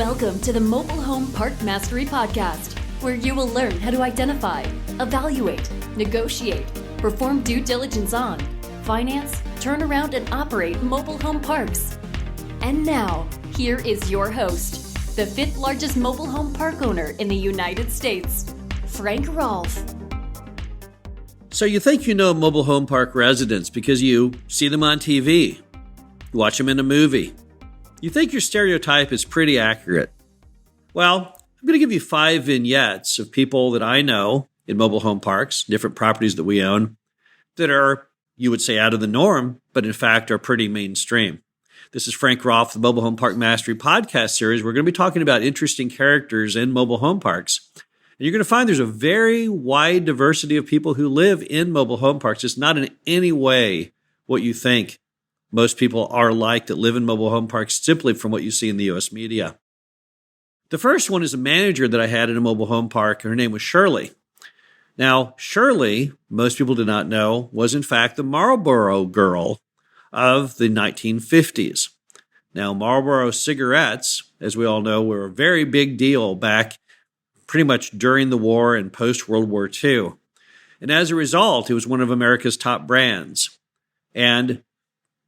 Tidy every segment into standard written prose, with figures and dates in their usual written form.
Welcome to the Mobile Home Park Mastery Podcast, where you will learn how to identify, evaluate, negotiate, perform due diligence on, finance, turn around, and operate mobile home parks. And now, here is your host, the fifth largest mobile home park owner in the United States, Frank Rolfe. So you think you know mobile home park residents because you see them on TV, you watch them in a movie. You think your stereotype is pretty accurate. Well, I'm going to give you 5 vignettes of people that I know in mobile home parks, different properties that we own, that are, you would say, out of the norm, but in fact are pretty mainstream. This is Frank Rolfe, the Mobile Home Park Mastery podcast series. We're going to be talking about interesting characters in mobile home parks. And you're going to find there's a very wide diversity of people who live in mobile home parks. It's not in any way what you think most people are like that live in mobile home parks simply from what you see in the U.S. media. The first one is a manager that I had in a mobile home park. Her name was Shirley. Now, Shirley, most people do not know, was in fact the Marlboro girl of the 1950s. Now, Marlboro cigarettes, as we all know, were a very big deal back pretty much during the war and post-World War II. And as a result, it was one of America's top brands. And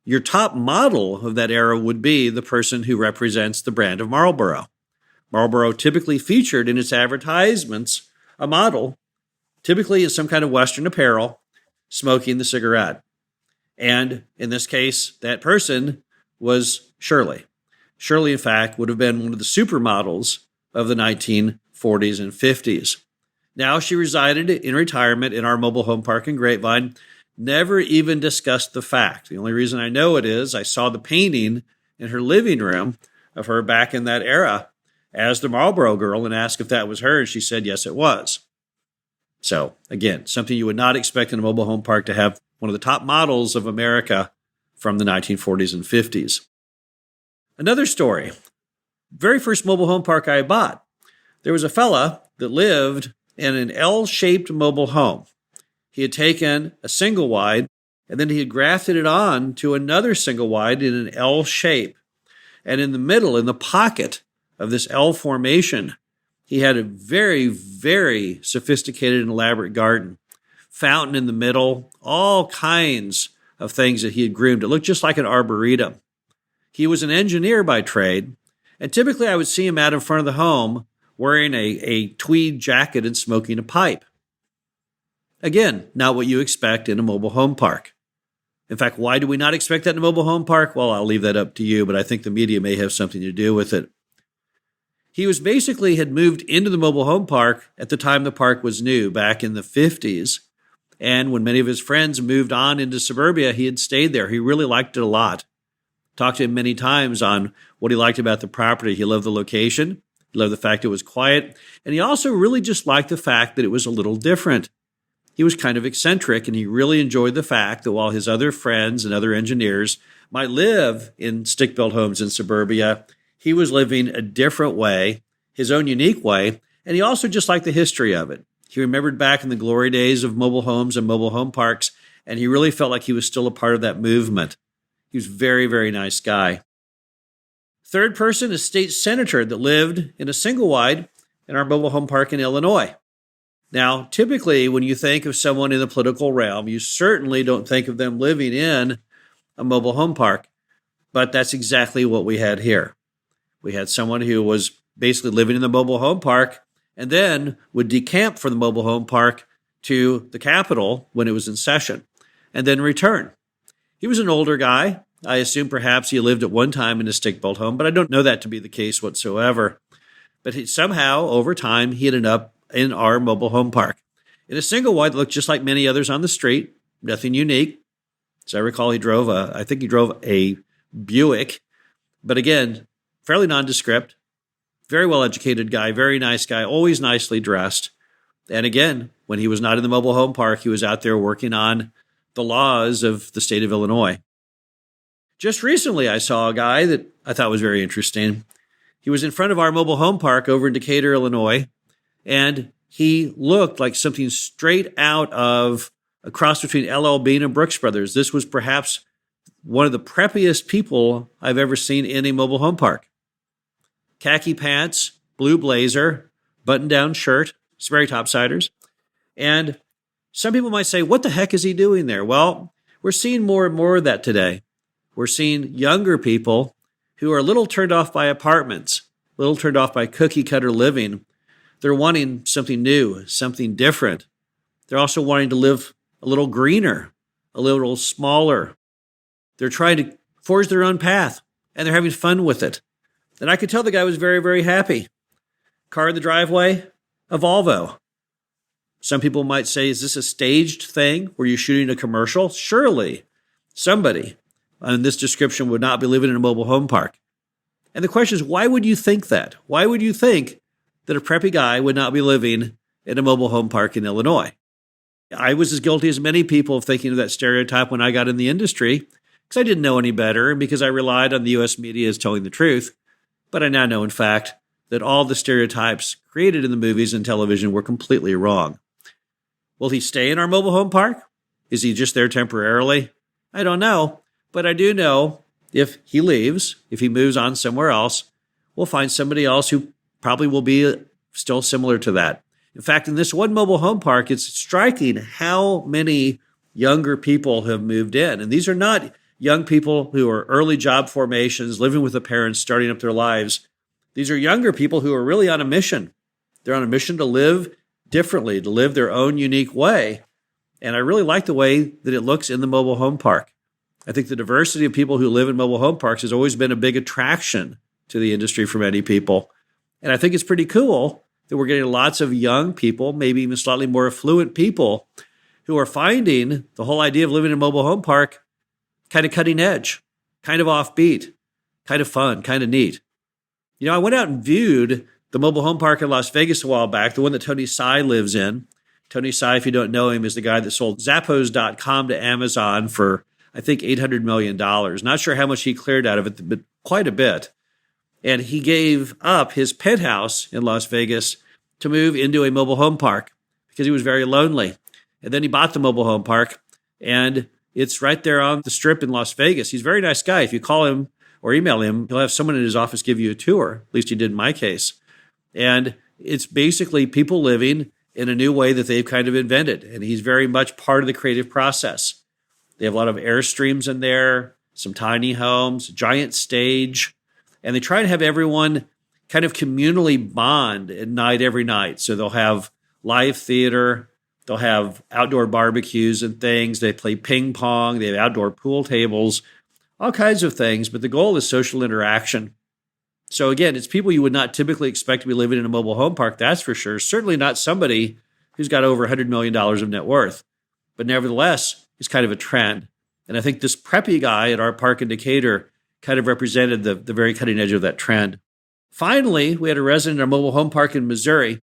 your top model of that era would be the person who represents the brand of Marlboro. Marlboro typically featured in its advertisements a model, typically in some kind of Western apparel, smoking the cigarette. And in this case, that person was Shirley. Shirley, in fact, would have been one of the supermodels of the 1940s and 50s. Now she resided in retirement in our mobile home park in Grapevine. Never even discussed the fact. The only reason I know it is I saw the painting in her living room of her back in that era as the Marlboro girl and asked if that was her, and she said yes, it was. So, again, something you would not expect in a mobile home park to have one of the top models of America from the 1940s and 50s. Another story. Very first mobile home park I bought, there was a fella that lived in an L-shaped mobile home. He had taken a single wide, and then he had grafted it on to another single wide in an L shape. And in the middle, in the pocket of this L formation, he had a very, very sophisticated and elaborate garden. Fountain in the middle, all kinds of things that he had groomed. It looked just like an arboretum. He was an engineer by trade, and typically I would see him out in front of the home wearing a tweed jacket and smoking a pipe. Again, not what you expect in a mobile home park. In fact, why do we not expect that in a mobile home park? Well, I'll leave that up to you, but I think the media may have something to do with it. He was basically had moved into the mobile home park at the time the park was new, back in the 50s. And when many of his friends moved on into suburbia, he had stayed there. He really liked it a lot. Talked to him many times on what he liked about the property. He loved the location. He loved the fact it was quiet. And he also really just liked the fact that it was a little different. He was kind of eccentric, and he really enjoyed the fact that while his other friends and other engineers might live in stick-built homes in suburbia, he was living a different way, his own unique way, and he also just liked the history of it. He remembered back in the glory days of mobile homes and mobile home parks, and he really felt like he was still a part of that movement. He was a very, very nice guy. Third person is state senator that lived in a single-wide in our mobile home park in Illinois. Now, typically, when you think of someone in the political realm, you certainly don't think of them living in a mobile home park, but that's exactly what we had here. We had someone who was basically living in the mobile home park and then would decamp from the mobile home park to the Capitol when it was in session and then return. He was an older guy. I assume perhaps he lived at one time in a stick-built home, but I don't know that to be the case whatsoever. But somehow, over time, he ended up in our mobile home park in a single wide that looked just like many others on the street, nothing unique. As I recall, he drove a Buick, but again, fairly nondescript, very well-educated guy, very nice guy, always nicely dressed. And again, when he was not in the mobile home park, he was out there working on the laws of the state of Illinois. Just recently, I saw a guy that I thought was very interesting. He was in front of our mobile home park over in Decatur, Illinois, and he looked like something straight out of a cross between L.L. Bean and Brooks Brothers. This was perhaps one of the preppiest people I've ever seen in a mobile home park. khaki pants, blue blazer, button-down shirt, very topsiders. And some people might say, what the heck is he doing there? Well, we're seeing more and more of that today. We're seeing younger people who are a little turned off by apartments, a little turned off by cookie-cutter living. They're wanting something new, something different. They're also wanting to live a little greener, a little smaller. They're trying to forge their own path, and they're having fun with it. And I could tell the guy was very, very happy. Car in the driveway, a Volvo. Some people might say, is this a staged thing? Were you shooting a commercial? Surely somebody in this description would not be living in a mobile home park. And the question is, why would you think that? Why would you think that a preppy guy would not be living in a mobile home park in Illinois? I was as guilty as many people of thinking of that stereotype when I got in the industry, because I didn't know any better and because I relied on the U.S. media as telling the truth. But I now know, in fact, that all the stereotypes created in the movies and television were completely wrong. Will he stay in our mobile home park? Is he just there temporarily? I don't know. But I do know if he leaves, if he moves on somewhere else, we'll find somebody else who probably will be still similar to that. In fact, in this one mobile home park, it's striking how many younger people have moved in. And these are not young people who are early job formations, living with their parents, starting up their lives. These are younger people who are really on a mission. They're on a mission to live differently, to live their own unique way. And I really like the way that it looks in the mobile home park. I think the diversity of people who live in mobile home parks has always been a big attraction to the industry for many people. And I think it's pretty cool that we're getting lots of young people, maybe even slightly more affluent people, who are finding the whole idea of living in a mobile home park kind of cutting edge, kind of offbeat, kind of fun, kind of neat. You know, I went out and viewed the mobile home park in Las Vegas a while back, the one that Tony Hsieh lives in. Tony Hsieh, if you don't know him, is the guy that sold Zappos.com to Amazon for, I think, $800 million. Not sure how much he cleared out of it, but quite a bit. And he gave up his penthouse in Las Vegas to move into a mobile home park because he was very lonely. And then he bought the mobile home park, and it's right there on the strip in Las Vegas. He's a very nice guy. If you call him or email him, he'll have someone in his office give you a tour. At least he did in my case. And it's basically people living in a new way that they've kind of invented. And he's very much part of the creative process. They have a lot of Airstreams in there, some tiny homes, giant stage. And they try to have everyone kind of communally bond at night every night. So they'll have live theater. They'll have outdoor barbecues and things. They play ping pong. They have outdoor pool tables, all kinds of things. But the goal is social interaction. So again, it's people you would not typically expect to be living in a mobile home park, that's for sure. Certainly not somebody who's got over $100 million of net worth. But nevertheless, it's kind of a trend. And I think this preppy guy at our park in Decatur kind of represented the very cutting edge of that trend. Finally, we had a resident in our mobile home park in Missouri.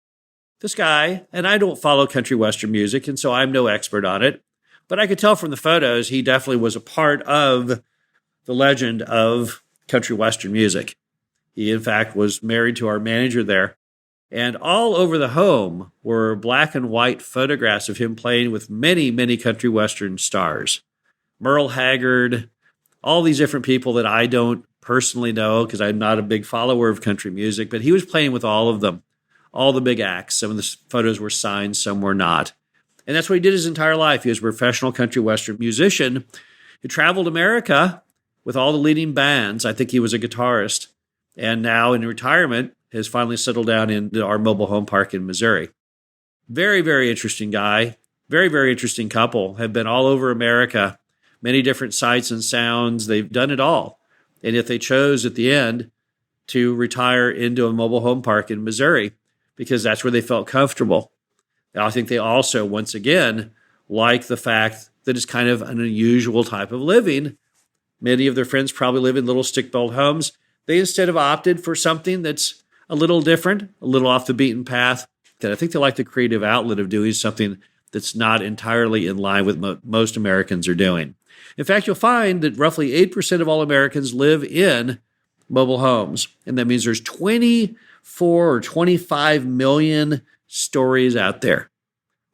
This guy, and I don't follow country western music, and so I'm no expert on it, but I could tell from the photos he definitely was a part of the legend of country western music. He, in fact, was married to our manager there. And all over the home were black and white photographs of him playing with many, many country western stars. Merle Haggard, all these different people that I don't personally know because I'm not a big follower of country music, but he was playing with all of them, all the big acts. Some of the photos were signed, some were not. And that's what he did his entire life. He was a professional country western musician who traveled America with all the leading bands. I think he was a guitarist. And now in retirement has finally settled down in our mobile home park in Missouri. Very, very interesting guy. Very, very interesting couple. Have been all over America, many different sights and sounds. They've done it all. And yet they chose at the end to retire into a mobile home park in Missouri because that's where they felt comfortable. And I think they also, once again, like the fact that it's kind of an unusual type of living. Many of their friends probably live in little stick-built homes. They instead have opted for something that's a little different, a little off the beaten path. That I think they like the creative outlet of doing something that's not entirely in line with most Americans are doing. In fact, you'll find that roughly 8% of all Americans live in mobile homes. And that means there's 24 or 25 million stories out there.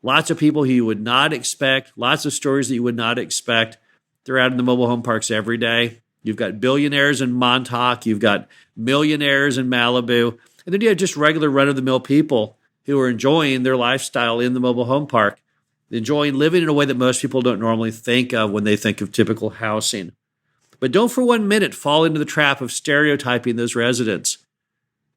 Lots of people who you would not expect, lots of stories that you would not expect. They're out in the mobile home parks every day. You've got billionaires in Montauk. You've got millionaires in Malibu. And then you have just regular run-of-the-mill people who are enjoying their lifestyle in the mobile home park, enjoying living in a way that most people don't normally think of when they think of typical housing. But don't for 1 minute fall into the trap of stereotyping those residents.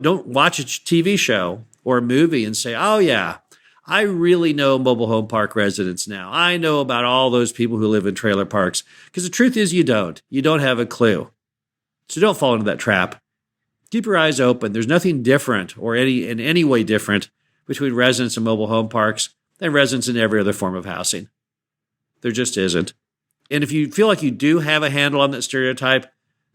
Don't watch a TV show or a movie and say, oh yeah, I really know mobile home park residents now. I know about all those people who live in trailer parks. Because the truth is you don't. You don't have a clue. So don't fall into that trap. Keep your eyes open. There's nothing different or in any way different between residents in mobile home parks than residents in every other form of housing. There just isn't. And if you feel like you do have a handle on that stereotype,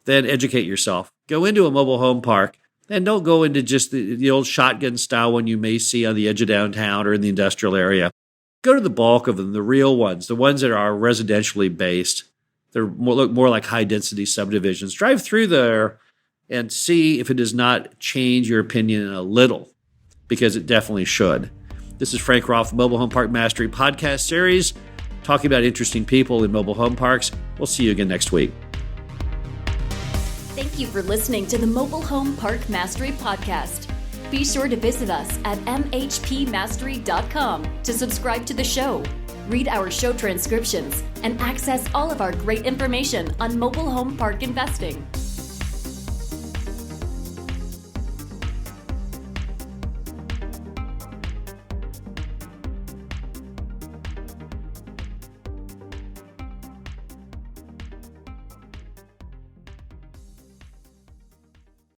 then educate yourself. Go into a mobile home park and don't go into just the old shotgun style one you may see on the edge of downtown or in the industrial area. Go to the bulk of them, the real ones, the ones that are residentially based. They look more like high-density subdivisions. Drive through there and see if it does not change your opinion in a little, because it definitely should. This is Frank Rolfe, Mobile Home Park Mastery podcast series, talking about interesting people in mobile home parks. We'll see you again next week. Thank you for listening to the Mobile Home Park Mastery Podcast. Be sure to visit us at mhpmastery.com to subscribe to the show, read our show transcriptions, and access all of our great information on mobile home park investing.